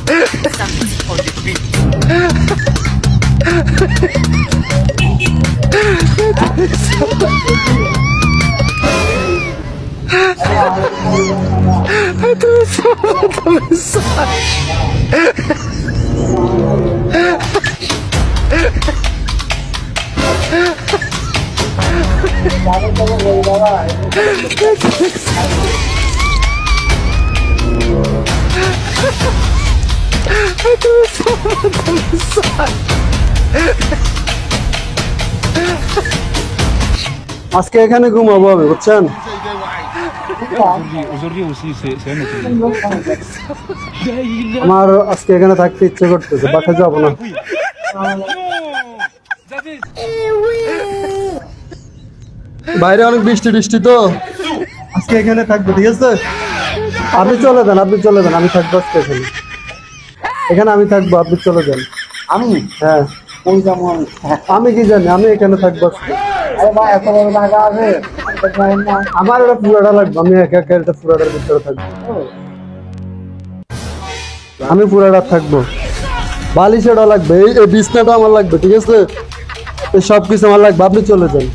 Samedi on the beat. আজকে এখানে ঘুমাবো আমি, বুঝছেন? Aujourd'hui aussi, c'est un autre. আমার আজকে এখানে থাকতে ইচ্ছে করতেছে, বাসায় যাবো না। বাইরে অনেক বৃষ্টি টিষ্টি তো, আজকে এখানে থাকবো, ঠিক আছে? আপনি চলে যান, আপনি চলে যান, আমি থাকবো আজকে এখানে। এখানে আমি থাকবো, আপনি চলে যান। আমি হ্যাঁ, কোন যেমন আমি কি জানি, আমি এখানে থাকবো আজকে। আরে ভাই এত বড় টাকা আছে না আমার এটা পুরাটা লাগবে, আমি একা একা এটা পুরাটার ভিতরে থাকবো। আমি পুরাটা থাকবো, বালিশেটা লাগবে, এই বিছনাটা আমার লাগবে, ঠিক আছে? এই সব কিছু আমার লাগবে, আপনি চলে যান।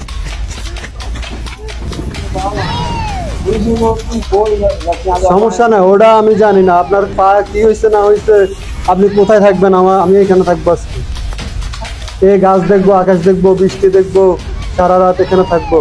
সমস্যা নাই, ওটা আমি জানি না আপনার পা কি হয়েছে না হয়েছে, আপনি কোথায় থাকবেন, আমি এখানে থাকবো আজকে। এই গাছ দেখবো, আকাশ দেখবো, বৃষ্টি দেখবো, সারা রাত এখানে থাকবো।